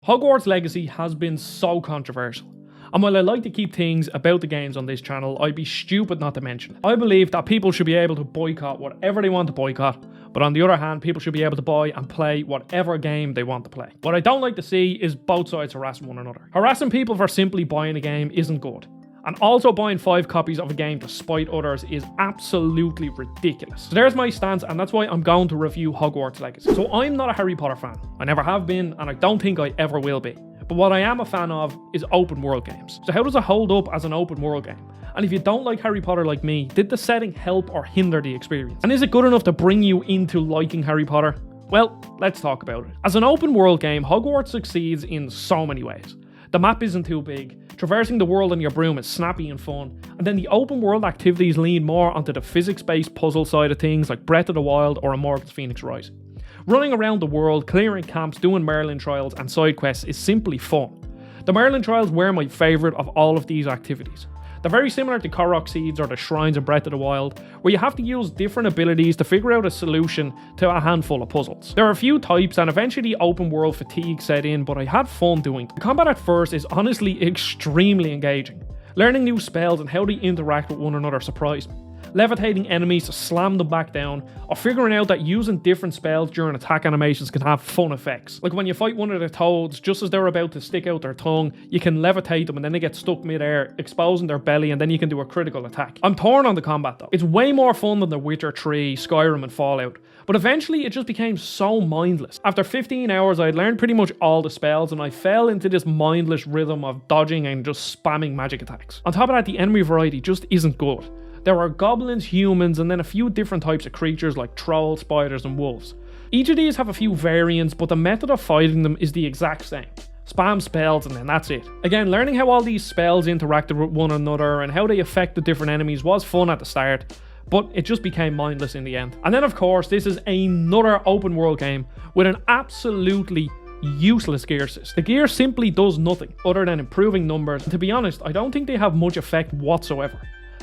Hogwarts Legacy has been so controversial, and while I like to keep things about the games on this channel, I'd be stupid not to mention it. I believe that people should be able to boycott whatever they want to boycott, but on the other hand, people should be able to buy and play whatever game they want to play. What I don't like to see is both sides harassing one another. Harassing people for simply buying a game isn't good. And also buying 5 copies of a game to spite others is absolutely ridiculous. So there's my stance, and that's why I'm going to review Hogwarts Legacy. So I'm not a Harry Potter fan. I never have been, and I don't think I ever will be. But what I am a fan of is open world games. So how does it hold up as an open world game? And if you don't like Harry Potter like me, did the setting help or hinder the experience? And is it good enough to bring you into liking Harry Potter? Well, let's talk about it. As an open world game, Hogwarts succeeds in so many ways. The map isn't too big, traversing the world on your broom is snappy and fun, and then the open world activities lean more onto the physics-based puzzle side of things like Breath of the Wild or Immortals Phoenix Rising. Running around the world, clearing camps, doing Merlin trials and side quests is simply fun. The Merlin trials were my favourite of all of these activities. They're very similar to Korok Seeds or the Shrines in Breath of the Wild, where you have to use different abilities to figure out a solution to a handful of puzzles. There are a few types and eventually open world fatigue set in, but I had fun doing them. The combat at first is honestly extremely engaging. Learning new spells and how they interact with one another surprised me. Levitating enemies to slam them back down, or figuring out that using different spells during attack animations can have fun effects. Like when you fight one of the toads, just as they're about to stick out their tongue, you can levitate them and then they get stuck mid-air, exposing their belly, and then you can do a critical attack. I'm torn on the combat though. It's way more fun than The Witcher 3, Skyrim and Fallout, but eventually it just became so mindless. After 15 hours I had learned pretty much all the spells and I fell into this mindless rhythm of dodging and just spamming magic attacks. On top of that, the enemy variety just isn't good. There are goblins, humans, and then a few different types of creatures like trolls, spiders, and wolves. Each of these have a few variants, but the method of fighting them is the exact same. Spam spells and then that's it. Again, learning how all these spells interacted with one another and how they affect the different enemies was fun at the start, but it just became mindless in the end. And then of course, this is another open world game with an absolutely useless gear system. The gear simply does nothing other than improving numbers, and to be honest, I don't think they have much effect whatsoever.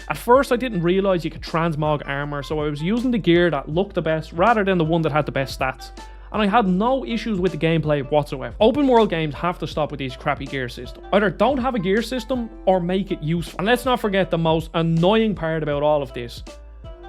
At first I didn't realise you could transmog armour, so I was using the gear that looked the best rather than the one that had the best stats. And I had no issues with the gameplay whatsoever. Open world games have to stop with these crappy gear systems. Either don't have a gear system or make it useful. And let's not forget the most annoying part about all of this,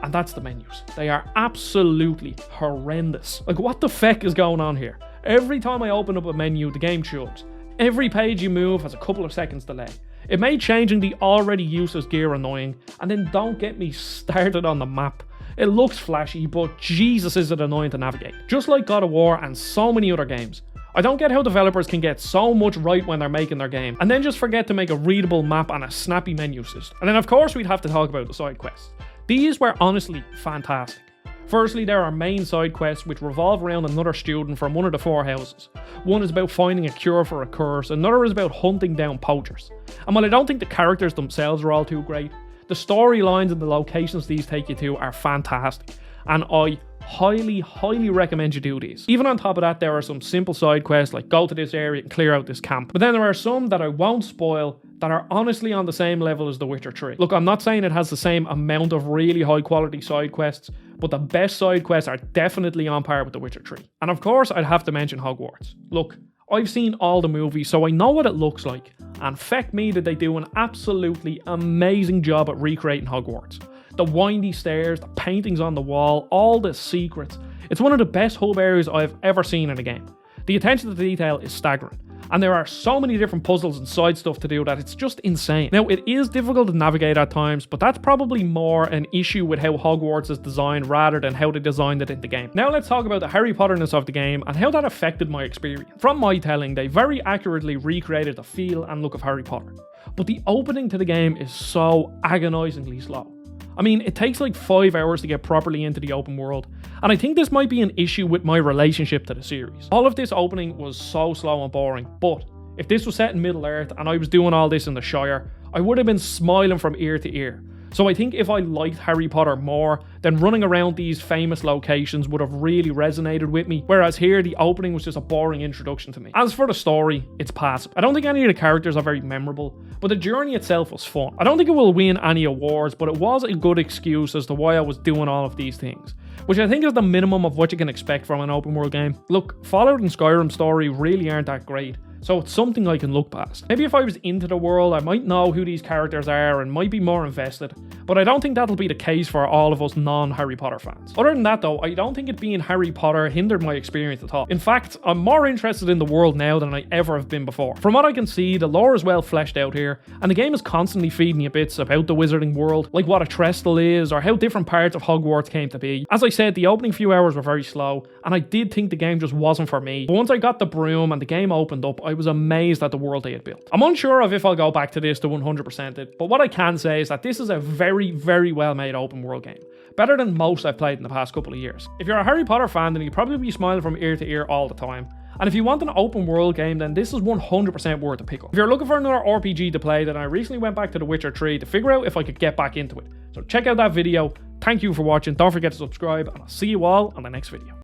and that's the menus. They are absolutely horrendous. Like, what the feck is going on here? Every time I open up a menu, the game chugs. Every page you move has a couple of seconds delay. It made changing the already useless gear annoying, and then don't get me started on the map. It looks flashy, but Jesus is it annoying to navigate. Just like God of War and so many other games. I don't get how developers can get so much right when they're making their game, and then just forget to make a readable map and a snappy menu system. And then of course we'd have to talk about the side quests. These were honestly fantastic. Firstly, there are main side quests which revolve around another student from one of the 4 houses. One is about finding a cure for a curse, another is about hunting down poachers. And while I don't think the characters themselves are all too great, the storylines and the locations these take you to are fantastic, and I highly recommend you do these. Even on top of that, there are some simple side quests like go to this area and clear out this camp. But then there are some that I won't spoil that are honestly on the same level as The Witcher 3. Look, I'm not saying it has the same amount of really high quality side quests, but the best side quests are definitely on par with The Witcher 3. And of course, I'd have to mention Hogwarts. Look, I've seen all the movies, so I know what it looks like, and feck me did they do an absolutely amazing job at recreating Hogwarts. The windy stairs, the paintings on the wall, all the secrets. It's one of the best hub areas I've ever seen in a game. The attention to detail is staggering, and there are so many different puzzles and side stuff to do that it's just insane. Now, it is difficult to navigate at times, but that's probably more an issue with how Hogwarts is designed rather than how they designed it in the game. Now let's talk about the Harry Potter-ness of the game and how that affected my experience. From my telling, they very accurately recreated the feel and look of Harry Potter, but the opening to the game is so agonisingly slow. I mean, it takes like 5 hours to get properly into the open world, and I think this might be an issue with my relationship to the series. All of this opening was so slow and boring, but if this was set in Middle Earth and I was doing all this in the Shire, I would have been smiling from ear to ear. So I think if I liked Harry Potter more, then running around these famous locations would have really resonated with me, whereas here the opening was just a boring introduction to me. As for the story, it's passable. I don't think any of the characters are very memorable, but the journey itself was fun. I don't think it will win any awards, but it was a good excuse as to why I was doing all of these things, which I think is the minimum of what you can expect from an open world game. Look, Fallout and Skyrim story really aren't that great, so it's something I can look past. Maybe if I was into the world, I might know who these characters are and might be more invested, but I don't think that'll be the case for all of us non-Harry Potter fans. Other than that though, I don't think it being Harry Potter hindered my experience at all. In fact, I'm more interested in the world now than I ever have been before. From what I can see, the lore is well fleshed out here, and the game is constantly feeding you bits about the wizarding world, like what a trestle is, or how different parts of Hogwarts came to be. As I said, the opening few hours were very slow, and I did think the game just wasn't for me. But once I got the broom and the game opened up, I was amazed at the world they had built. I'm unsure of if I'll go back to this to 100% it, but what I can say is that this is a very, very well made open world game. Better than most I've played in the past couple of years. If you're a Harry Potter fan, then you'll probably be smiling from ear to ear all the time. And if you want an open world game, then this is 100% worth a pick up. If you're looking for another RPG to play, then I recently went back to The Witcher 3 to figure out if I could get back into it. So check out that video. Thank you for watching. Don't forget to subscribe, and I'll see you all on the next video.